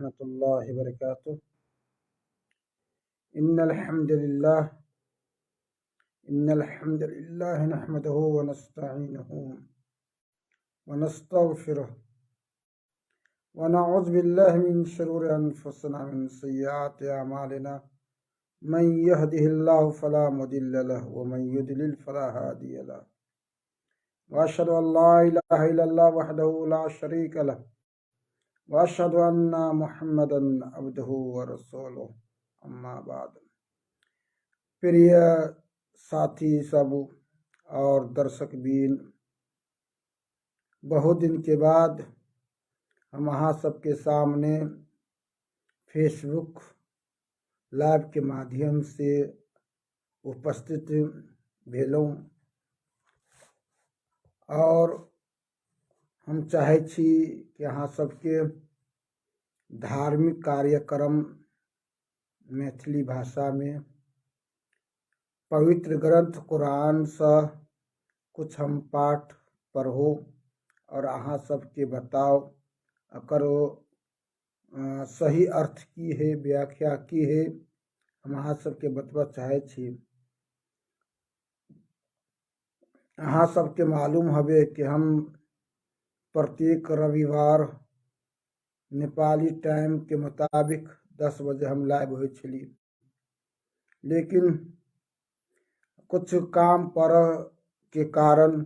रहमतुल्लाहि व बरकातुहू। इन्नल हम्दलिल्लाह नहमदुहु व नस्तईनुहु व नस्तगफिरुह व नऊज़ु बिल्लाहि मिन शुरूरि अनफुसिना व मिन सय्यिआति अमालिना। मन यहदिहिल्लाहु फला मुदिल्ल लहु व मन युद्लिल फला हादिय लहु। व अशहदु अन ला इलाहा इल्लल्लाह वहदहु ला शरीक लहु व अशहदु अन्ना मुहम्मदन अब्दुहु व रसूलुहु। अम्मा बाद। प्रिय साथी सब और दर्शक बीन, बहुत दिन के बाद हम अहाँ सबके सामने फेसबुक लाइव के माध्यम से उपस्थित भेलहुँ और हम चाहै छी कि अहाँ सबके धार्मिक कार्यक्रम मैथिली भाषा में पवित्र ग्रंथ कुरान से कुछ हम पाठ पढ़ो और अहाँ सबके बताओ करो सही अर्थ की है, व्याख्या की है, हम अहाँ सबके बतबा चाहे छी। अहाँ सबके मालूम हवे कि हम प्रत्येक रविवार नेपाली टाइम के मुताबिक 10 बजे हम लाइव हो छली, लेकिन कुछ काम पर के कारण,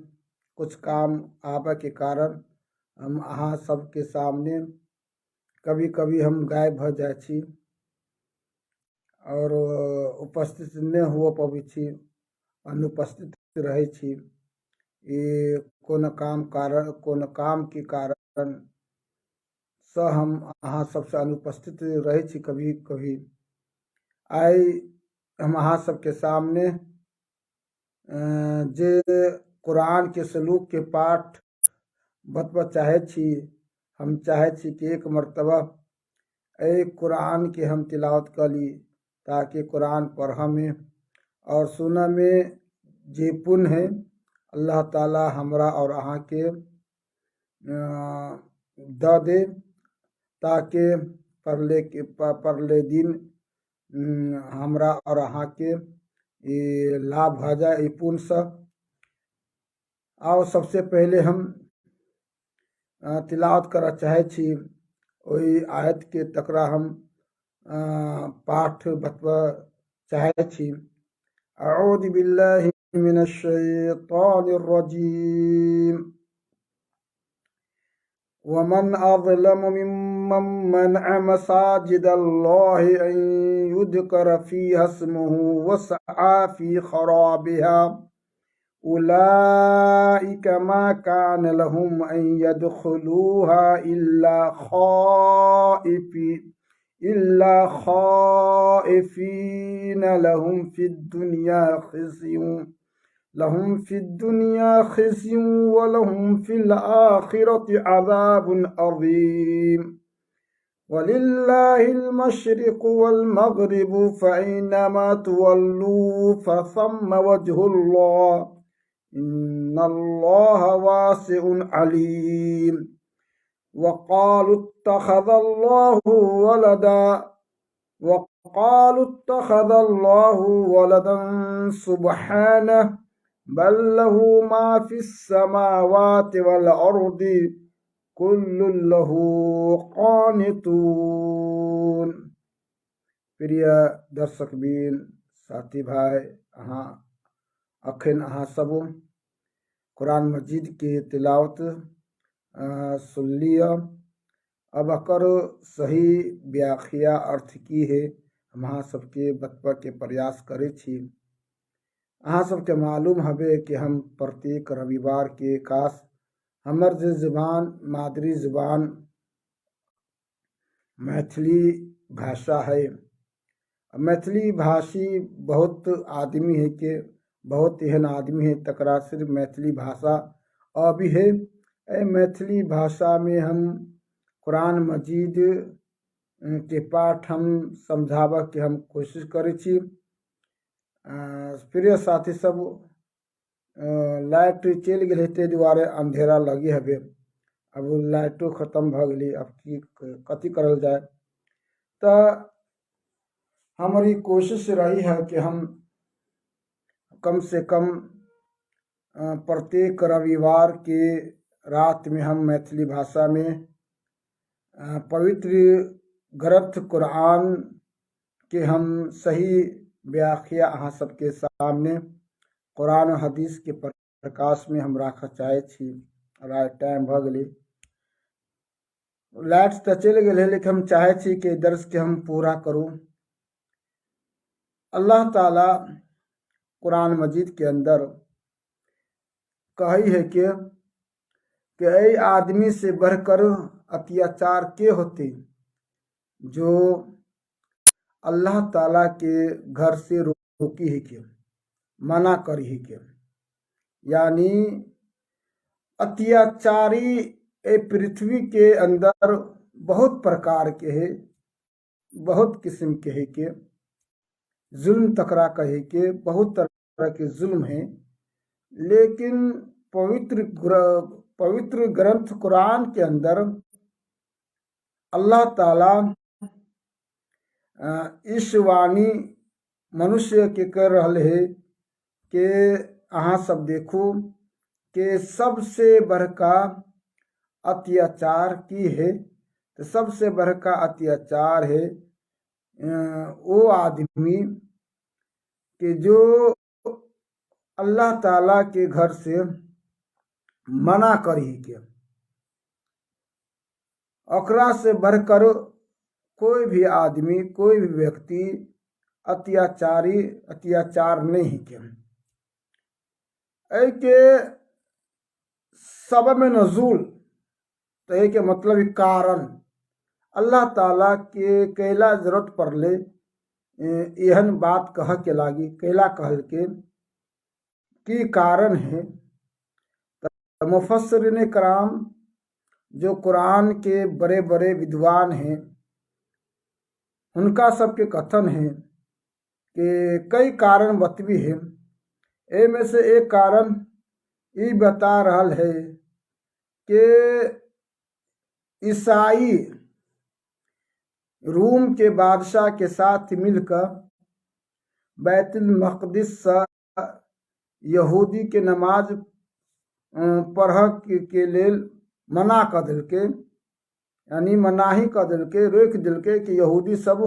कुछ काम आबे के कारण हम अहाँ सबके सामने कभी कभी हम गायब भ जाए छी और उपस्थित नहीं हो पाबै छी, अनुपस्थित रहे छी। ये कोनो काम के कारण से हम अहाँ सबसे अनुपस्थित रहे छी कभी कभी। आई हम अहाँ सबके सामने जे कुरान के सलूक के पाठ बतबा चाहे छी। हम चाहे छी कि एक मर्तबा ए कुरान के हम तिलावत करी ताकि कुरान पढ़ में और सुन में जे पुण्य है अल्लाह ताला हमरा और अहाँ के द दे, ताकि परले दिन हमरा और अहाँ के ये लाभ भ जाए ये पुण्य से। आओ सबसे पहले हम तिलावत कर चाहे छी वही आयत के तकरा हम पाठ बतवा चाहे छी। अऊज़ु बिल्लाहि मिनश शैतानिर रजीम। वमन अज़लमु मिम्मन मनअ मसाजिदल्लाहि अन युज़करा फ़ीहा इस्मुहु वसअ फ़ी ख़राबिहा उलाइक मा कान लहुम अन यदखुलूहा इल्ला ख़ाइफ़ीन लहुम फ़िद्दुनिया ख़िज़्युन व लहुम फ़िल आख़िरति अज़ाबुन अज़ीम। वलिल्लाहिल मशरिक़ु वल मग़रिबु फ़अय्नमा तुवल्लू फ़थम्म वज्हुल्लाह इन्नल्लाह वासिउन अलीम। वक़ालू इत्तख़ज़ल्लाहु वलदन सुब्हानहु बल लहू मा फ़िस्समावाति वल अर्दि कुल्लुन लहू क़ानितून। प्रिय दर्शक बीन, साथी भाई, अखन अहाँ सब कुरान मजीद के तिलावत सुन लिया। अब अकर सही व्याख्या अर्थ की है हम अहाँ सबके बतबा के प्रयास करे छी। अहाँ सबके मालूम हवे कि हम प्रत्येक रविवार के खास हमर जे ज़बान मादरी ज़बान मैथिली भाषा है। मैथिली भाषी बहुत आदमी है के बहुत एहन आदमी है तकरा सिर्फ मैथिली भाषा अभी है। मैथिली भाषा में हम कुरान मजीद के पाठ हम समझावा के हम कोशिश करे छी। प्रिय साथी सब, लाइट चल गए ते दुआरे अंधेरा लगी हवे। अब लाइटो खत्म भ गई, अब की कथी करल जाए। तो हमारी कोशिश रही है कि हम कम से कम प्रत्येक रविवार के रात में हम मैथिली भाषा में पवित्र ग्रंथ कुरान के हम सही व्याख्या अहाँ सबके सामने कुरान और हदीस के प्रकाश में हम राख चाहे छी। टाइम भ गेलै, लाइट तो चल गए, लेकिन हम चाहे छी कि दर्श के हम पूरा करूं। अल्लाह ताला कुरान मजीद के अंदर कही है कि ऐ आदमी से बढ़कर अत्याचार के होते जो अल्लाह ताला के घर से रोकी है के मना करी है के, यानी अत्याचारी ए पृथ्वी के अंदर बहुत प्रकार के है, बहुत किस्म के है के जुल्म तकरा कहे के बहुत तरह के जुल्म है। लेकिन पवित्र ग्रंथ कुरान के अंदर अल्लाह ताला इस वाणी मनुष्य के कर रहे है कि अहाँ सब देखो कि सबसे बड़का अत्याचार की है, तो सबसे बड़का अत्याचार है वो आदमी कि जो अल्लाह ताला के घर से मना करी के, ओकरा से बढ़कर कोई भी आदमी कोई भी व्यक्ति अत्याचार नहीं के। के सबब नज़ूल तो है के मतलब कारण अल्लाह ताला के कैला जरूरत पड़ले एहन बात कह के लागी, कैला कहल के की कारण है। तो मुफस्सिरीन कराम जो कुरान के बड़े बड़े विद्वान हैं उनका सबके कथन है कि कई कारण बतवी है। ए में से एक कारण ये बता रहा है कि ईसाई रूम के बादशाह के साथ मिलकर बैतुल मक़दिस यहूदी के नमाज पढ़ के लेल मना कर दिल के, यानी मनाही कर दिल के, रोक दिल के कि यहूदी सब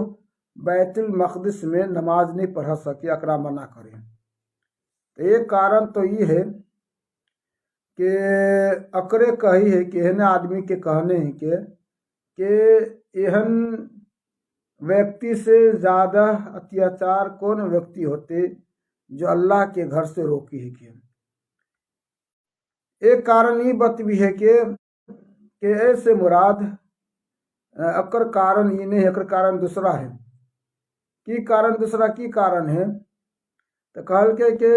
बैतुल मक़दिस में नमाज नहीं पढ़ सके, अकरा मना करें। तो एक कारण तो ये है कि अकरे कही है कि एहन आदमी के कहने हैं कि एहन व्यक्ति से ज़्यादा अत्याचार कौन व्यक्ति होते जो अल्लाह के घर से रोकी है कि एक कारण ये बतवी है कि ऐसे मुराद अकर कारण ये नहीं, अकर कारण दूसरा है। की कारण दूसरा की कारण है तो कहल के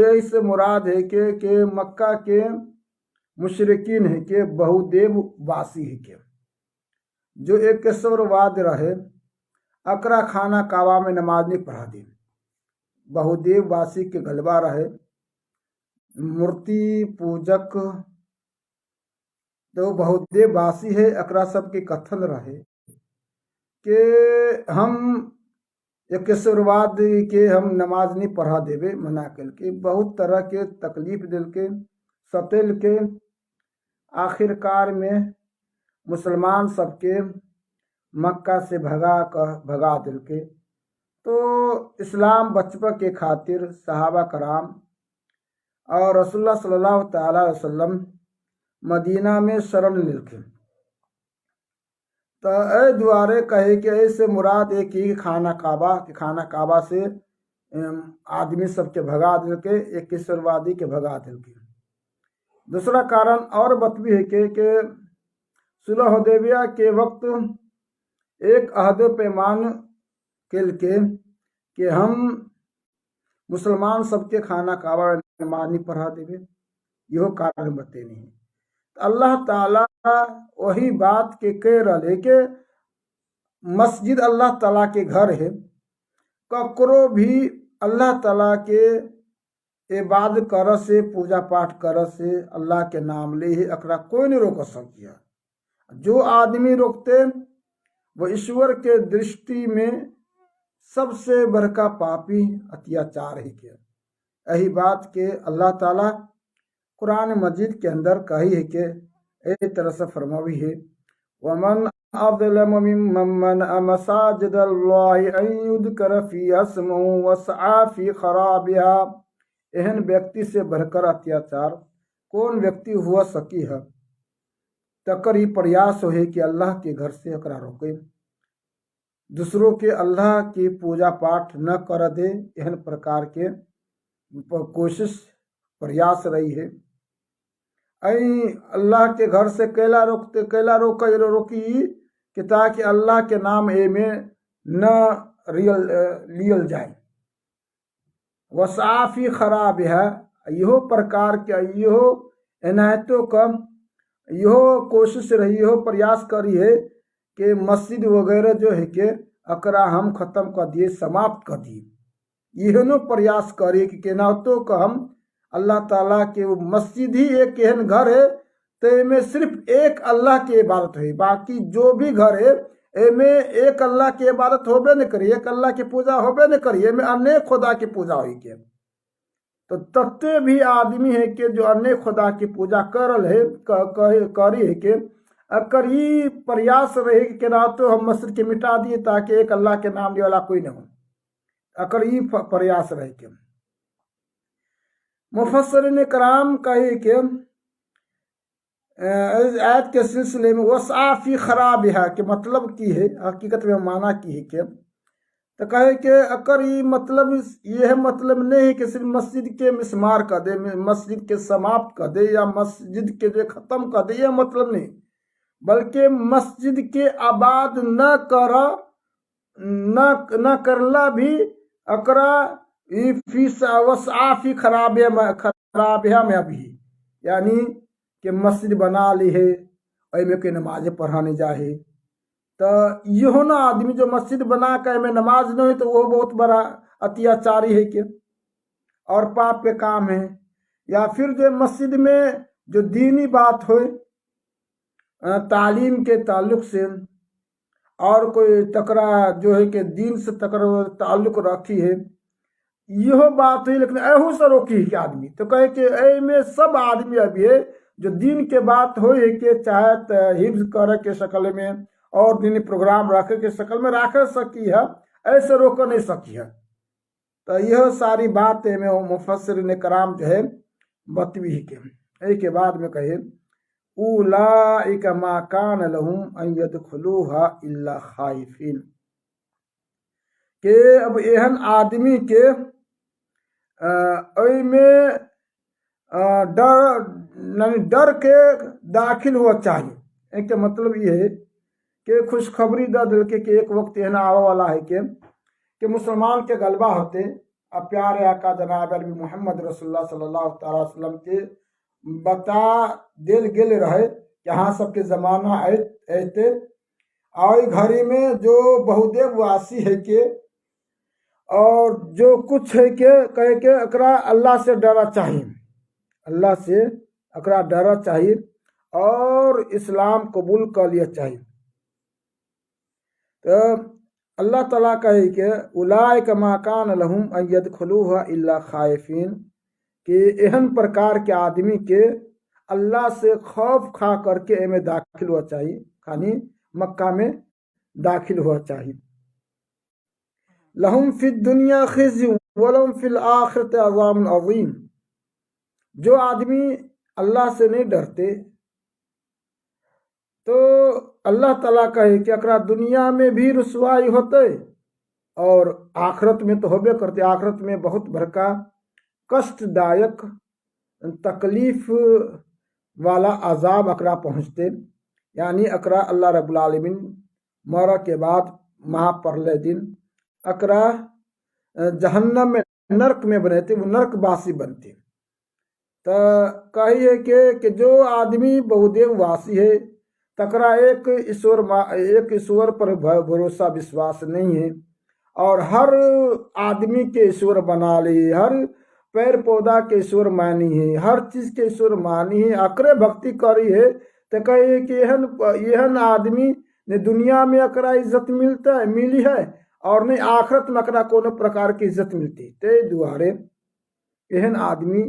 ऐसे मुराद है कि मक्का के मुशरिकीन है के बहुदेव वासी है के जो एक केशवरवाद रहे, अकरा खाना काबा में नमाज नहीं पढ़ा दी। बहुदेव वासी के गलबा रहे, मूर्ति पूजक तो बहुदेव वासी है, अकरा सबके कथन रहे कि हम एक केशवरवाद के हम नमाज नहीं पढ़ा देवे मना कल के, बहुत तरह के तकलीफ दिल के सतेल के, आखिरकार में मुसलमान सबके मक्का से भगा दिल के। तो इस्लाम बचपन के खातिर सहाबा कराम और रसूलुल्लाह सल्लल्लाहु तआला अलैहि वसल्लम मदीना में शरण लिखे। तो ए द्वारे कहे कि ऐसे मुराद एक ही खाना काबा से आदमी सबके भगा दिल के, एक केशवरवादी के भगा दिल के। दूसरा कारण और बतवी है कि सुलह हुदैबिया के वक्त एक अहद पैमान केल के कि हम मुसलमान सबके खाना काबा नमाज नहीं पढ़ा देवे, यहो कारण बते नहीं। अल्लाह ताला वही बात के कह रहे कि मस्जिद अल्लाह ताला के घर है, ककरो भी अल्लाह ताला के इबादत कर से, पूजा पाठ कर से, अल्लाह के नाम ले ही अकरा कोई नहीं रोक सकिया। जो आदमी रोकते वो ईश्वर के दृष्टि में सबसे बड़का पापी अत्याचार ही के। यही बात के अल्लाह ताला कुरान मजीद के अंदर कही है कि एक तरह से फरमावी है, वमन अज़लम मिम्मन मसाजिद अल्लाहि अन युज़कर फीहा इस्मुहु वसआ फी खराबिहा। एहन व्यक्ति से बढ़कर अत्याचार कौन व्यक्ति हुआ सकी है, तकर ही प्रयास हो कि अल्लाह के घर से एकरा रोके, दूसरों के अल्लाह की पूजा पाठ न कर दे। एहन प्रकार के कोशिश प्रयास रही है। अल्लाह के घर से कैला रोकी कि ताकि अल्लाह के नाम ए में न लियल जाए। वसाफी खराब है, यो प्रकार के यो इनायतों का यो कोशिश रही, यो प्रयास करी है कि मस्जिद वगैरह जो है कि अकरा हम ख़त्म कर दिए, समाप्त कर दिए। यहनो प्रयास करी कि केनातो का हम अल्लाह ताला के वो मस्जिद ही एक एहन घर है तो में सिर्फ एक अल्लाह की इबादत है, बाकी जो भी घर है एमे एक अल्लाह की इबादत होबे न करी, एक अल्लाह की पूजा होबे न करी, एमे अनेक खुदा की पूजा हुई के। तो तत्ते भी आदमी है कि जो अनेक खुदा की पूजा करल है करी है कि अकर ही प्रयास रहे कि ना तो हम मस्जिद के मिटा दिए ताकि एक अल्लाह के नाम लिए वाला कोई न हो, अकर ही प्रयास रहे के। मुफस्सिरीन कराम कहे कि आयत के सिलसिले में वसाफी खराब है कि मतलब की है, हकीकत में माना की है कि तो कहे कि अकर ये मतलब यह मतलब नहीं है कि सिर्फ मस्जिद के मिसमार कर दे, मस्जिद के समाप्त कर दे या मस्जिद के जो ख़त्म कर दे, यह मतलब नहीं, बल्कि मस्जिद के आबाद न कर न करला भी अकरा वसाफी खराब में अभी, यानी कि मस्जिद बना ली है में कोई नमाज पढ़ाने जाए तो यो ना आदमी जो मस्जिद बना कर में नमाज नहीं तो वो बहुत बड़ा अत्याचारी है क्या और पाप के काम है। या फिर जो मस्जिद में जो दीनी बात हो तालीम के ताल्लुक से और कोई तकरा जो है कि दीन से तकरा ताल्लुक रखी है, यह बात हुई, लेकिन ऐहू से रोकी है आदमी तो कहे कि ऐ में सब आदमी अभी है जो दिन के बात हो कि चाहे हिफ्ज करे के शक्ल में और दिन प्रोग्राम रखे के शक्ल में रख सकी है, ऐसे रोक नहीं सकी है। तो यह सारी बात में मुफस्सिरीन कराम जो है बतवी के एक बाद में कहे उलाइका मा कान लहुम अन यदखुलूहा इल्ला खाइफिन, के अब एहन आदमी के में डर के दाखिल हुआ चाहिए। एक मतलब ये है कि खुशखबरी द दिल के एक वक्त यह ना आने वाला है कि मुसलमान के गलबा होते अब प्यारे आका जनाब नबी मोहम्मद रसूलुल्लाह सल्लल्लाहु अलैहि वसल्लम के बता दिल गिल रहे कि हाँ सबके ज़माना ऐते और घड़ी में जो बहुदेव वासी है के और जो कुछ है के कहे के अकरा अल्लाह से डरा चाहिए, अल्लाह से अकरा डरा चाहिए और इस्लाम कबूल कर लिया चाहिए। तो अल्लाह ताला कहे कि उलाइका मा कान लहुम अन यदखुलूहा इल्ला खाइफिन, कि एहन प्रकार के आदमी के अल्लाह से खौफ खा करके में दाखिल हुआ चाहिए, खानी मक्का में दाखिल हुआ चाहिए। लहुम फिद दुनिया खिज़्य वलहुम फिल आखिरति अज़ाबुन अज़ीम, जो आदमी अल्लाह से नहीं डरते तो अल्लाह ताला कहे कि अकरा दुनिया में भी रुसवाई होते और आखिरत में तो होबे करते, आखिरत में बहुत बड़का कष्टदायक तकलीफ वाला अजाब अकरा पहुँचते, यानी अकरा अल्लाह रब्बुल आलमीन मरा के बाद महाप्रलय दिन अकरा जहन्नम में नरक में बने थे, वो नरकवासी बनते। तो कहिए कि जो आदमी बहुदेव वासी है तकरा एक ईश्वर पर भरोसा विश्वास नहीं है और हर आदमी के ईश्वर बना ली, हर पेड़ पौधा के ईश्वर मानी है, हर चीज के ईश्वर मानी है, अकरे भक्ति करी है तो कहे कि यहन आदमी ने दुनिया में अकरा इज्जत मिलता है मिली है और नहीं आखिरत में अकरा कोनो प्रकार की इज्जत मिलती। ते दुआरे एहन आदमी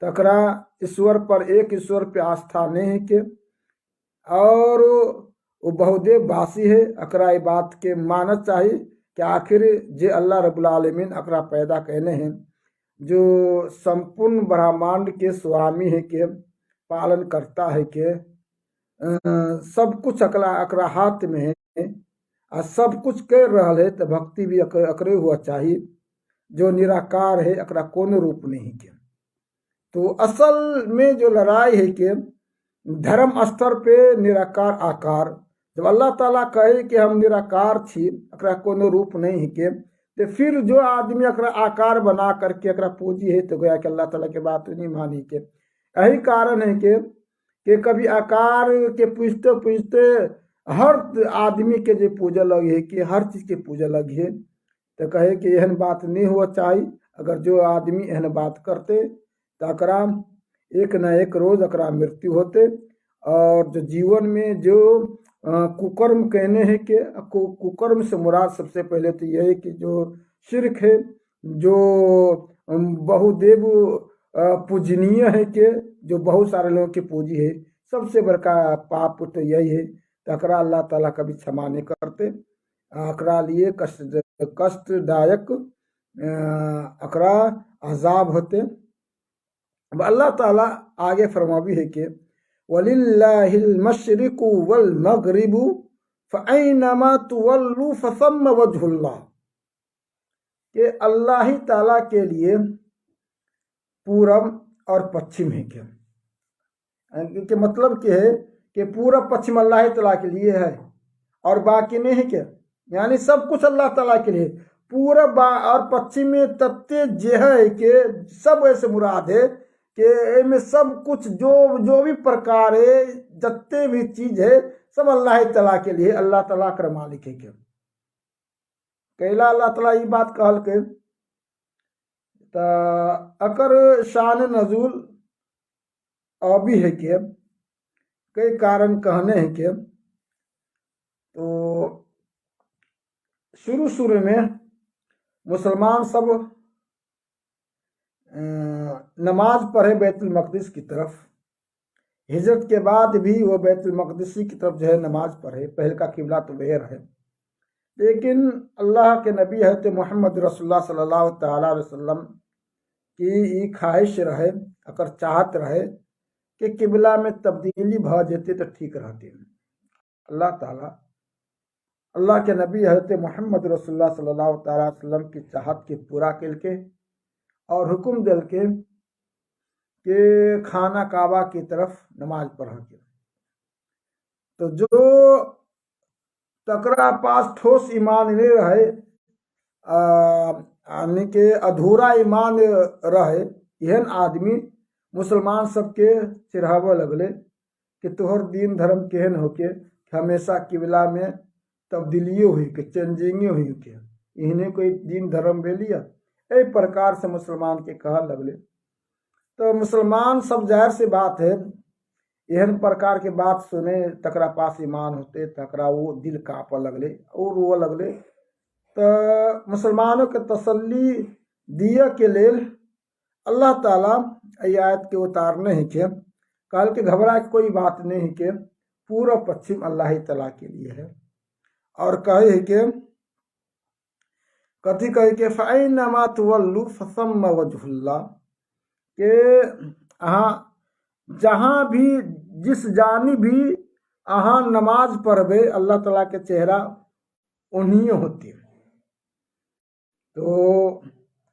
तकरा ईश्वर पर एक ईश्वर पे आस्था नहीं है के और वो बहुदेव वासी है। अकरा ये बात के मानना चाहिए कि आखिर जे अल्लाह रब्बुल आलमीन अकरा पैदा कहने हैं, जो संपूर्ण ब्रह्मांड के स्वामी है के पालन करता है के सब कुछ अकरा हाथ में है और सब कुछ कर रहा है, तो भक्ति भी अकरे हुआ चाहिए। जो निराकार है अकरा कोनो रूप नहीं के। तो असल में जो लड़ाई है कि धर्म स्तर पे निराकार आकार, जब अल्लाह ताला कहे कि हम निराकार छी अकरा कोनो रूप नहीं है के, तो फिर जो आदमी अकरा आकार बना करके अकरा पूजी है तो गया कि अल्लाह ताला के बात नहीं मानी के। यही कारण है कि कभी आकार के पूछते पूछते हर आदमी के जो पूजा लगी है कि हर चीज के पूजा लगी है, तो कहे कि यहन बात नहीं हुआ चाहिए। अगर जो आदमी यहन बात करते तो अकरा एक न एक रोज अकरा मृत्यु होते। और जो जीवन में जो कुकर्म कहने हैं कि कुकर्म से मुराद सबसे पहले तो यह है कि जो शिर्क है, जो बहुदेव पूजनीय है कि जो बहुत सारे लोगों की पूजी है, सबसे बड़का पाप तो यही है। तो अकरा अल्लाह ताला कभी क्षमा नहीं करते, अकरा लिए कष्टदायक अकरा अजाब होते। अब अल्लाह ताला आगे फरमावी है कि वलिल्लाहिल मशरिकु वल मगरिबु फअइनमा तुवल्लु फसम्म वजहुल्लाह, कि अल्लाह ही ताला के लिए पूरब और पश्चिम है क्या। कि मतलब क्या है कि पूरब पश्चिम अल्लाह ताला के लिए है और बाकी नहीं है क्या, यानी सब कुछ अल्लाह ताला के लिए। पूरब और पश्चिम में तत्ते जे है कि सब ऐसे मुराद है कि में सब कुछ जो भी प्रकार है जत्ते भी चीज है सब अल्लाह ताला के लिए, अल्लाह ताला कर मालिक है क्या। कैला अल्लाह ताला ये बात कहल के तो अकर शान नजूल अभी है कि कई कारण कहने हैं कि तो शुरू में मुसलमान सब नमाज पढ़े बैतुल मक़दिस की तरफ। हिजरत के बाद भी वो बैतुल मक़दिस की तरफ जो है नमाज पढ़े, पहल का किबला तो वह रहे। लेकिन अल्लाह के नबी हज़रत मोहम्मद रसूलुल्लाह सल्लल्लाहु तआला अलैहि वसल्लम की ये ख्वाहिश रहे, अगर चाहत रहे कि किबला में तब्दीली भ जेते तो ठीक रहते। अल्लाह ताला अल्लाह के नबी हज़रत मोहम्मद रसूलुल्लाह सल्लल्लाहु तआला अलैहि वसल्लम की चाहत के पूरा कर के और हुक्म दिल के खाना काबा की तरफ नमाज पढ़ के। तो जो तकरा पास ठोस ईमान नहीं रहे, यानी कि अधूरा ईमान रहे, यहन आदमी मुसलमान सबके चिढ़ावे लगले कि तोहर दीन धर्म केहन होके हमेशा किबला में तब्दीलियों हुई के चेंजिंग हुई के, इन्हें कोई दीन धर्म ले लिया। एक प्रकार से मुसलमान के कहा लगले। तो मुसलमान सब जाहिर सी बात है एहन प्रकार के बात सुने तकरा पास ईमान होते तकरा वो दिल काँप लगले और रो लगले। तो मुसलमानों के तसल्ली दिया के लेल अल्लाह ताला आयत के उतारने हैं कि कल के घबरा के कोई बात नहीं है कि पूरा पश्चिम अल्लाह ताला के लिए है। और कहे है कि कथी कहे कि फअइनमा तुवल्लु फसम्म वजहुल्लाह, के अहाँ जहाँ भी जिस जानी भी अहाँ नमाज पढ़बे अल्लाह ताला के चेहरा उन्हीं होती है। तो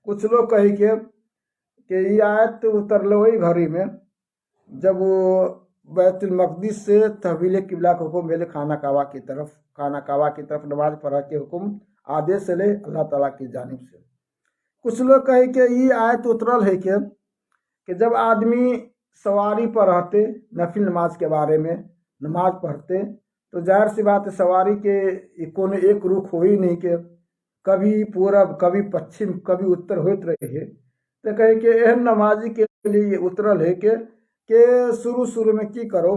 कुछ लोग कहे कि ये आयत उतरल वही घड़ी में जब वो बैतुल मक़दिस से तहवील किबला को हुक्म मिले खाना काबा की तरफ नमाज पढ़ा के हुक्म आदेश ले अल्लाह ताला की जानिब से। कुछ लोग कहे कि ये आयत उतरल है कि जब आदमी सवारी पर रहते नफिल नमाज के बारे में नमाज पढ़ते तो जाहिर सी बात है सवारी के कोनो एक रुख हो ही नहीं के कभी पूरब कभी पश्चिम कभी उत्तर होते रहे। तो कहे कि एहन नमाजी के लिए उतरल है कि शुरू में की करो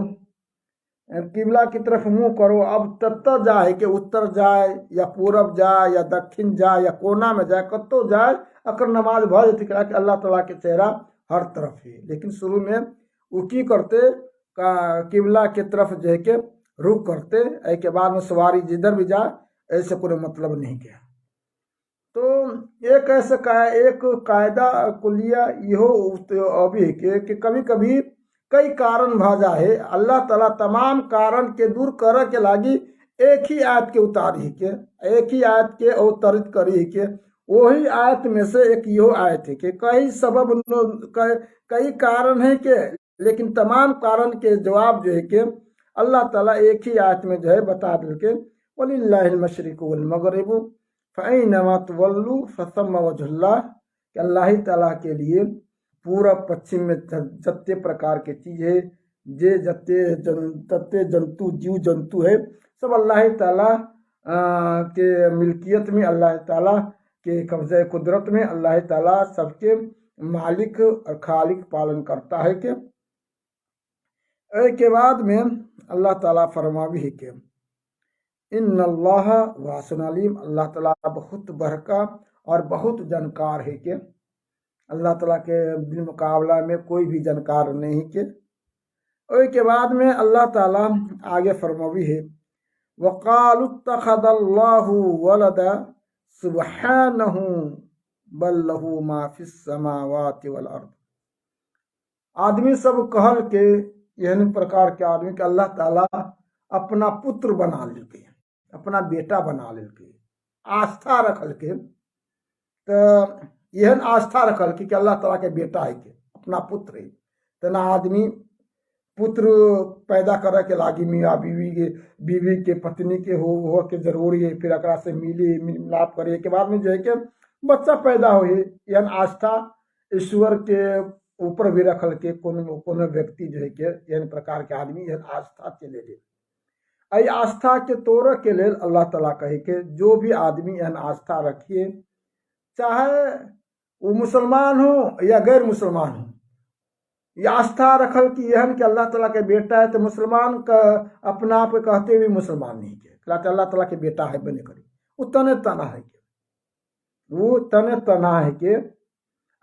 किबला की तरफ मुंह करो। अब तत्त जाए कि उत्तर जाए या पूरब जाए या दक्षिण जाए या कोना में जाए, कतो जाए अकर नमाज भज थी कि अल्लाह ताला के चेहरा हर तरफ है। लेकिन शुरू में वो की करते किबला के तरफ जो है के रुख करते, के बाद में सवारी जिधर भी जाए ऐसे कोई मतलब नहीं किया। तो एक ऐसा एक कायदा कुलिया यो अभी कि कभी कभी कई कारण भाजा है, अल्लाह ताला तमाम कारण के दूर कर के लागी एक ही आयत के उतारी के, एक ही आयत के अवतरित करी के। वही आयत में से एक यो आयत है कि कई सबब कई कारण है के, लेकिन तमाम कारण के जवाब जो है के अल्लाह ताला एक ही आयत में जो है बता दिल के, वलिल्लाहिल मशरिकु वल मगरिबु फअइनमा तुवल्लू फसम्मा वजहुल्लाह, कि अल्लाह ताला के लिए पूरब पश्चिम में जत्ते प्रकार के चीज है, जे जत्ते जंतु जीव जंतु है सब अल्लाह ताला के मिल्कियत में, अल्लाह ताला के कब्जे कुदरत में, अल्लाह ताला सबके मालिक और खालिक पालन करता है के बाद में अल्लाह ताला फरमा भी है कि इन्नल्लाह वासिउन अलीम, अल्लाह ताला बहुत बरका और बहुत जानकार है के, अल्लाह ताला के मुकाबला में कोई भी जानकार नहीं के। और के बाद में अल्लाह ताला आगे फरमावी है वक़ालु इत्तख़ज़ल्लाहु वलदा सुब्हानहु बल लहु मा फिस समावाति वल अर्द। आदमी सब कहल के यह प्रकार के आदमी के अल्लाह ताला अपना पुत्र बना लेके, अपना बेटा बना लेके, आस्था रखल के, तो यह आस्था रखल कि अल्लाह ताला के बेटा है के अपना पुत्र है। तना आदमी पुत्र पैदा करे के लागी मियाँ बीवी के पत्नी के हो के जरूरी है, फिर अकरा से मिलाप करे के बाद में जो है कि बच्चा पैदा हो। यह आस्था ईश्वर के ऊपर भी रखल के कोनो व्यक्ति जो है के यह प्रकार के आदमी यह आस्था चले ले। आई आस्था के तोड़ के लेल अल्लाह ताला कहे के जो भी आदमी यह आस्था रखिए, चाहे वो मुसलमान हो या गैर मुसलमान हो, ये आस्था रखल कि यह कि अल्लाह ताला के बेटा है, तो मुसलमान का अपना आप कहते हुए मुसलमान नहीं के अल्लाह ताला के बेटा है बने करी, वो तने तना है के, वो तने तना है के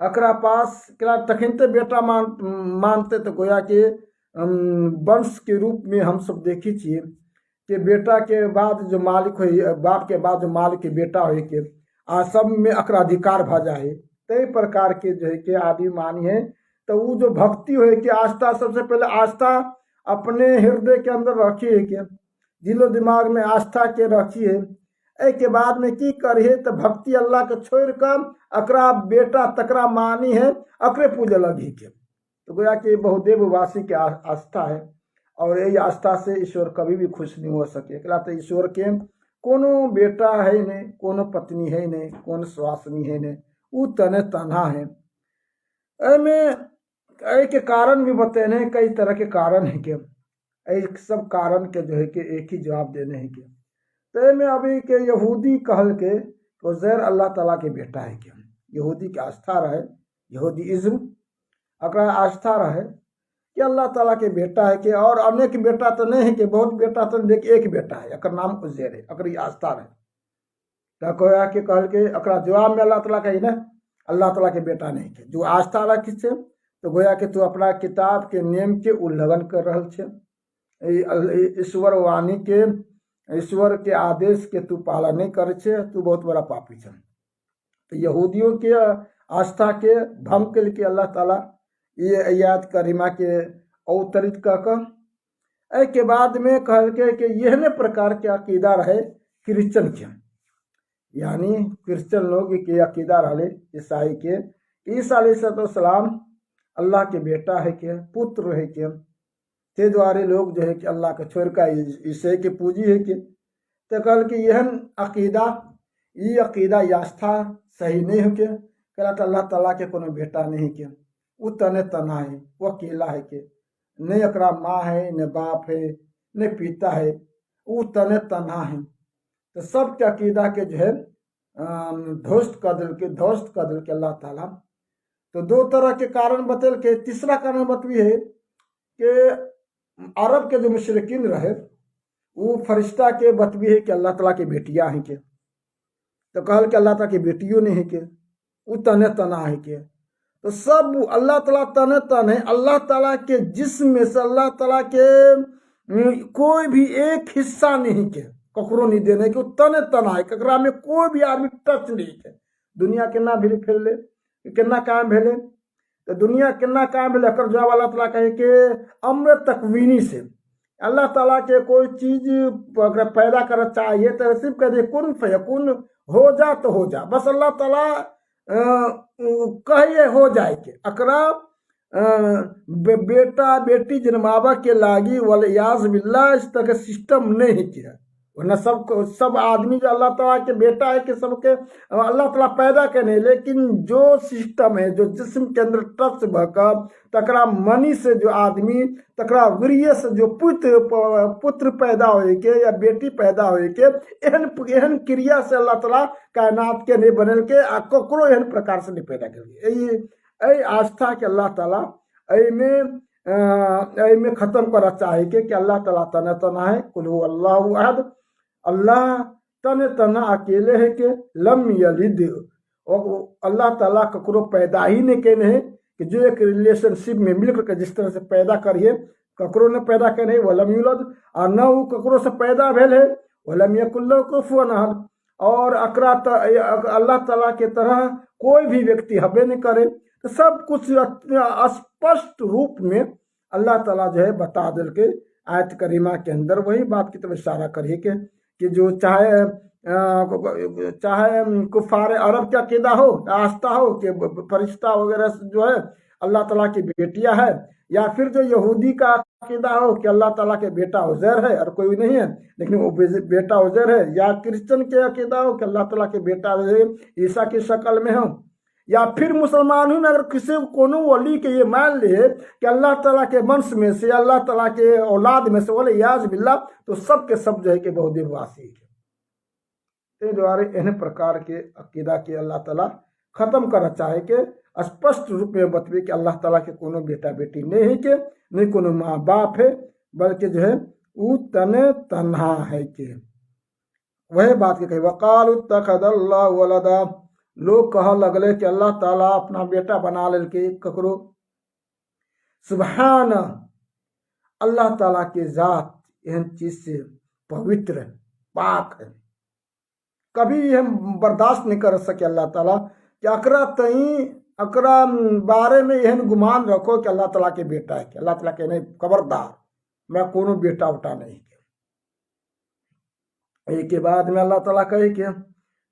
अकरा पास तखनते बेटा मानते तो गोया के वंश के रूप में हम सब देखी छिए कि बेटा के बाद जो मालिक हो, बाप के बाद जो मालिक के बेटा हो के आ सब में अकरा अधिकार भाजा है। कई प्रकार के जो है कि आदि मानी है, तो वो जो भक्ति हो कि आस्था, सबसे पहले आस्था अपने हृदय के अंदर रखी है के, दिलो दिमाग में आस्था के रखी है। के बाद में की करिए तो भक्ति अल्लाह के छोड़ कर अकरा बेटा तकरा मानी है, अकरे पूजा लगी के, तो गोया कि बहुदेव वासी के आस्था है। और यही आस्था से ईश्वर कभी भी खुश नहीं हो सके। तो ईश्वर के कोनो बेटा है नहीं, कोनो पत्नी है नहीं, कोनो स्वासनी है नहीं, वो तने तना है। में के कारण भी बतेने कई तरह के कारण है के, एक सब कारण के जो है कि एक ही जवाब देने है के। तो में अभी के यहूदी कहल के उज़ैर अल्लाह ताला के बेटा है के, यहूदी के आस्था रहे, यहूदी इज्म अकरा आस्था रहे कि अल्लाह ताला के बेटा है के, और अनेक बेटा तो नहीं है कि बहुत बेटा तो देख एक बेटा है, अकर नाम उज़ैर है, अकर आस्था रहे। तो कोया के कहल के अकरा जवाब में अल्लाह ताला कही ना अल्लाह ताला के बेटा नहीं के, जो आस्था रखी से तो गोया कि तू अपना किताब के नियम के उल्लंघन कर रहा छे, ईश्वर वाणी के, ईश्वर के आदेश के तू पालन नहीं करे छे, तू बहुत बड़ा पापी छे। तो यहूदियों के आस्था के भंग के लिए अल्लाह ताला ये आयत करीमा के अवतरित कर के बाद में कहल के कि यह प्रकार के अकीदा रहे क्रिश्चन के, यानी क्रिश्चन लोग के अकीदा रहे ईसाई के, ईसा अलैहिस्सलाम अल्लाह के बेटा है के, पुत्र है के, ते द्वारे लोग जो है कि अल्लाह के छोड़ का ईसे के पूजी है के। तो कल कि यह अकीदा ये अकीदा आस्था सही नहीं हो के, कहला तो अल्लाह ताला के कोनो बेटा नहीं के, वो तने तना है, वो अकेला है के, न अकरा माँ है, न बाप है, न पिता है, वो तने तना है। तो सब के अकीदा के जो है ध्वस्त कर दिल के अल्लाह ताला। तो दो तरह के कारण बतल के तीसरा कारण बतवी है कि अरब के जो मुशरिकीन रहे वो फरिश्ता के बतबी है कि अल्लाह ताला की बेटियां हैं के, तो कहल कि अल्लाह ताला की बेटियों नहीं है के, वो तने तना है के, तो सब अल्लाह ताला तने तन है। अल्लाह ताला के जिस्म में से अल्लाह ताला के कोई भी एक हिस्सा नहीं के ककरो नहीं देने के, तने तना है, ककरा में कोई भी आदमी टच नहीं के। दुनिया केना भी फिर ले केना काम भेले, तो दुनिया केना काम भेले कर जवाब अल्लाह ताला कहे के अम्र तकवीनी से अल्लाह ताला के कोई चीज अगर पैदा कर चाहिए तो सिर्फ कह दे कुन फयकुन, हो जा तो हो जा, बस अल्लाह ताला कहिए हो जाए के। अकरा बेटा बेटी जन्मावा के लागी वाले याज बिल्ला इस तरह के सिस्टम नहीं किया, वरना सब आदमी जो अल्लाह ताला के बेटा है कि सबके अल्लाह ताला पैदा करने, लेकिन जो सिस्टम है जो जिस्म के अंदर टच भकर तकरा मनी से जो आदमी तकरा वीर्य से जो पुत्र पैदा होए के या बेटी पैदा होए के एहन क्रिया से अल्लाह ताला कायनात के नहीं बनल के आ ककरो एहन प्रकार से नहीं पैदा कर आस्था के अल्लाह ताला में खत्म करा चाहे कि अल्लाह ताला तना तना है, कुल हु अल्लाहु अहद, अल्लाह तने तना अकेले है के लम यलिद, और अल्लाह ताला ककरो पैदा ही नहीं कहने है कि जो एक रिलेशनशिप में मिलकर के जिस तरह से पैदा करिए ककरो ने पैदा करे वलम युलद, और न वो ककरो से पैदा भेल है वलम यकुल लहु कुफुवन अहद, और अकरा अल्लाह ताला के तरह कोई भी व्यक्ति हबे नहीं करे। तो सब कुछ स्पष्ट रूप में अल्लाह ताला जो है बता दिल के आयत करीमा के अंदर वही बात की तरफ इशारा करिए कि जो चाहे कुफार अरब का अकीदा हो आस्था हो कि फरिश्ता वगैरह जो है अल्लाह ताला की बेटियां है, या फिर जो यहूदी का अकीदा हो कि अल्लाह ताला के बेटा उज़ैर है और कोई नहीं है लेकिन वो बेटा उज़ैर है, या क्रिश्चियन के अकीदा हो कि अल्लाह ताला के बेटा ईसा की शक्ल में हो, या फिर मुसलमान ही में अगर किसी कोनो वली के ये मान ले कि अल्लाह ताला के वंश में से अल्लाह ताला के औलाद में से बोले याज बिल्ला, तो सब के सब जो है कि बहुदेववासी है। द्वारा इन प्रकार के अकीदा के अल्लाह ताला खत्म कर चाहे के स्पष्ट रूप में बतवे कि अल्लाह ताला के कोनो बेटा बेटी नहीं है के नहीं कोनो माँ बाप है, बल्कि जो है वो तने तन्हा है के। वह बात के कही वकाल तखदल्लाहु वलदा, लोग कह लगले कि अल्लाह ताला अपना बेटा बना ले के ककरो, सुबहान अल्लाह ताला के जात एहन चीज से पवित्र है पाक है, कभी हम बर्दाश्त नहीं कर सके अल्लाह ताला कि अकरा बारे में एहन गुमान रखो कि अल्लाह ताला के बेटा है, कि अल्लाह ताला के नहीं खबरदार मैं कोनो बेटा उठा नहीं। एक के बाद में अल्लाह ताला कहे कि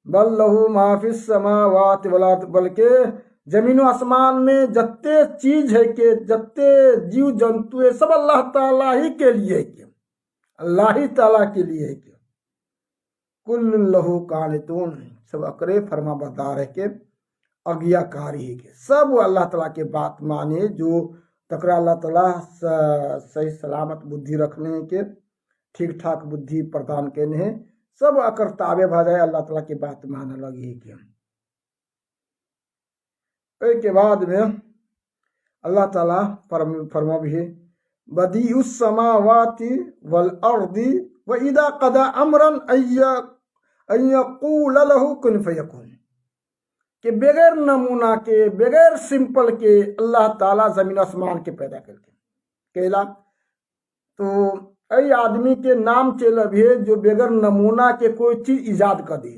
बल लहू माफिस समावात वल अर्द, बल्कि जमीन आसमान में जत्ते चीज है के जत्ते जीव जंतु है सब अल्लाह ताला ही के लिए है के, अल्लाह ही ताला के लिए है के। कुल लहू कानितून, सब अकरे फरमा बरदार है के आज्ञाकारी है के, सब अल्लाह ताला के बात माने जो तकरा अल्लाह ताला सही सलामत बुद्धि रखने के ठीक ठाक बुद्धि प्रदान करने हैं, सब अकर ताबे भाई अल्लाह ताला की बात मानने लगी कि के बाद में अल्लाह ताला फरमा भी बदीउस समावाति वल अर्दी व इदा कदा अमरन अय्यक़ूल लहु कुन फयकुन, कि बगैर नमूना के बगैर सिंपल के अल्लाह ताला जमीन आसमान के पैदा करके कहला। तो ऐ आदमी के नाम चल भी जो बगैर नमूना के कोई चीज इजाद कर दे,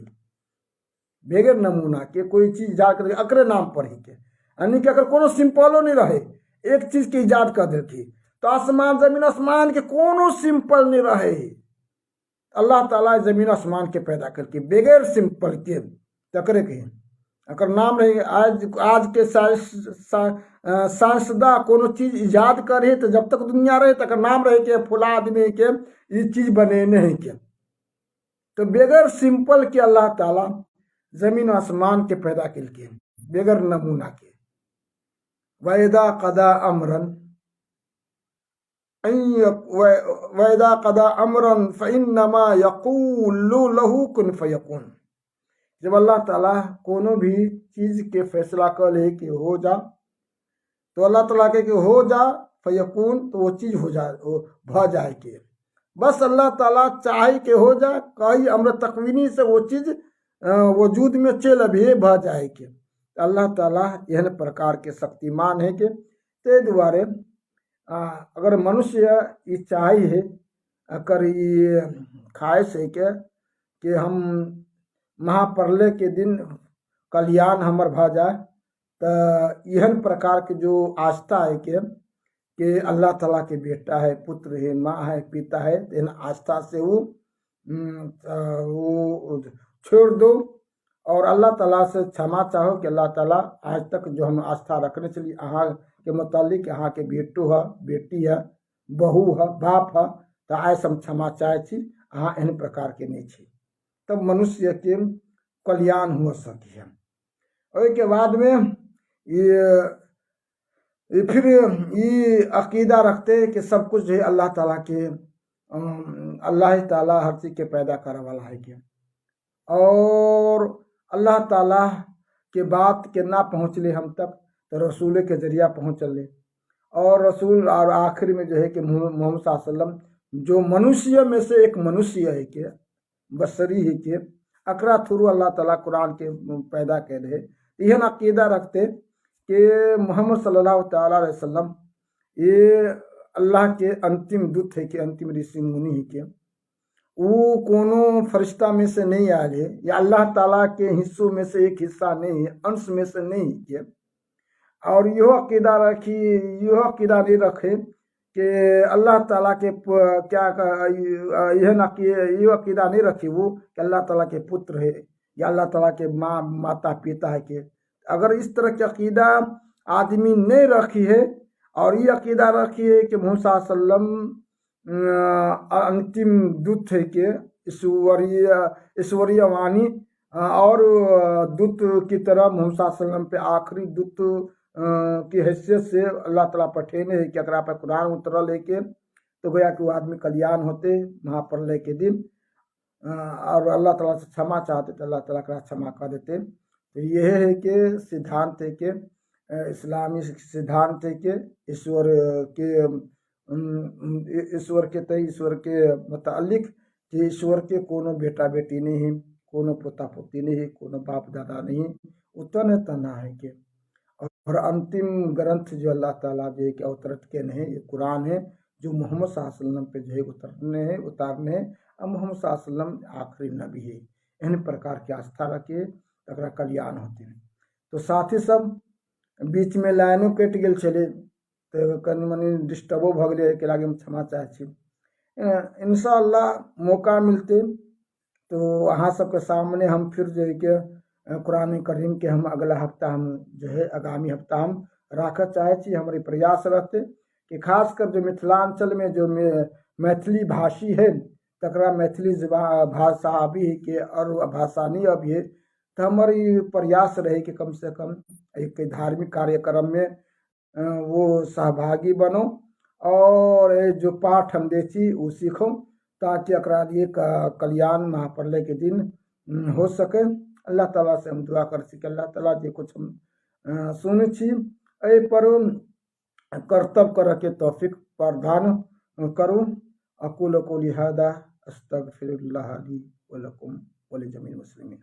बगैर नमूना के कोई चीज इजाद कर दे अकरे नाम पर ही के, यानी कि अगर कोनो सिंपलो नहीं रहे एक चीज के इजाद कर देती तो आसमान जमीन आसमान के कोनो सिंपल नहीं रहे, अल्लाह ताला जमीन आसमान के पैदा करके बगैर सिंपल के तकरे के अगर नाम रहे। आज के साइंसदा कोनो चीज इजाद करे तो जब तक दुनिया रहे तक नाम रहे के फुला आदमी के ये चीज बने नहीं के, तो बगैर सिंपल के अल्लाह ताला जमीन आसमान के पैदा करके बगैर नमूना के। वैदा कदा अमरन वैदा कदा अमरन फइन्नमा यक़ूलु लहु कुन फयकुन, जब अल्लाह ताला कोनो भी चीज के फैसला कर ले कि हो जा तो अल्लाह ताला के कि हो जा फयकून, तो वो चीज़ हो जाए, भ जाए के बस अल्लाह ताला चाहे के हो जाए, कई अम्र तकवीनी से वो चीज़ वजूद में चल भी भ जाए के। अल्लाह ताला एहन प्रकार के शक्तिमान है के ते द्वारे अगर मनुष्य ये चाहे है, अगर ये ख्वाहिश है कि हम महाप्रलय के दिन कल्याण हमर भ जाए, तो यहन प्रकार के जो आस्था है कि अल्लाह ताला के बेटा है, पुत्र है, माँ है, पिता है, तो इन आस्था से वो छोड़ दो और अल्लाह ताला से क्षमा चाहो कि अल्लाह ताला आज तक जो हम आस्था रखने चली अहाँ के मुतालिक, अहाँ के बेटो है, बेटी है, बहू है, बाप है, तो आज हम क्षमा चाहे छी, अहाँ एहन प्रकार के नहीं छी, तब मनुष्य के कल्याण हो सकी है। और के बाद में ये फिर ये अकीदा रखते हैं कि सब कुछ जो है अल्लाह ताला के, अल्लाह ताला हर चीज़ के पैदा करे वाला है के, और अल्लाह ताला के बात के ना पहुँचले हम तक तो रसूल के जरिया पहुँचले, और रसूल और आखिर में जो है कि मोहम्मद सल्लल्लाहु अलैहि वसल्लम जो मनुष्य में से एक मनुष्य है के, बसरी है के, अकरा थ्रू अल्लाह ताला कुरान के पैदा कर रहे, यह अकीदा रखते कि मोहम्मद सल्लल्लाहु अलैहि वसल्लम ये अल्लाह के अंतिम दूत है कि अंतिम ऋषि मुनि है के, वो कोनो फरिश्ता में से नहीं आए है, या अल्लाह ताला के हिस्सों में से एक हिस्सा नहीं है, अंश में से नहीं है। और यह अकीदा नहीं रखे कि अल्लाह ताला के क्या यह अकीदा नहीं रखी वो कि अल्लाह ताला के पुत्र है या अल्लाह ताला के माता पिता है के। अगर इस तरह की अकीदा आदमी नहीं रखी है और ये अकीदा रखी है कि मोहम्मद सल्लल्लाहु अलैहि वसल्लम अंतिम दूत है के, ईश्वरीय वाणी और दूत की तरह मोहम्मद सल्लल्लाहु अलैहि वसल्लम पे आखिरी दूत की हैसियत से अल्लाह ताला पठेने है कि अगर आप कुरान उतरल है के, तो गोया कि वो आदमी कल्याण होते महाप्रलय के दिन, और अल्लाह ताला से क्षमा चाहते तो अल्लाह ताला का क्षमा कर देते। तो यह है कि सिद्धांत है कि इस्लामी सिद्धांत है कि ईश्वर के तय ईश्वर के मुतालिक कि ईश्वर के कोनो बेटा बेटी नहीं है, कोनो पोता पोती नहीं है, कोनो बाप दादा नहीं, उतने तना है कि, और अंतिम ग्रंथ जो अल्लाह ताला जो है कि अवतरित के नहीं, ये कुरान है जो मोहम्मद सल्लल्लाहु अलैहि वसल्लम पे जो है उतारने हैं, और मोहम्मद सल्लल्लाहु अलैहि वसल्लम आखिरी नबी है। इन प्रकार की आस्था रखे तकरा कल्याण होते हैं। तो साथ ही सब बीच में लाइनों कट गए चले तो कनी मनी डिस्टर्बो भ गए के लागे हम क्षमा चाहे छी। इंशाअल्लाह मौका मिलते तो अहाँ सबके सामने हम फिर जो है कि कुरान करीम के हम अगला हफ्ता हम जो है आगामी हफ्ता हम रखा चाहे छी। हमारे प्रयास रहते कि खासकर जो मिथिलांचल में जो मैथिली भाषी है तकरा मैथिली भाषा भी है कि और भाषा नहीं अभी है, तो हमारी प्रयास रहे कि कम से कम एक धार्मिक कार्यक्रम में वो सहभागी बनो और जो पाठ हम देची वो सीखो ताकि अकरा लिए कल्याण महाप्रलय के दिन हो सके। अल्लाह ताला से हम दुआ कर सके अल्लाह ताला जे कुछ हम सुने छी ए पर कर्तव्य कर के तौफीक प्रदान करो। अकुल कोली हादा अस्तगफिरुल्लाह ली व लकुम व लिजमील मुस्लिमीन।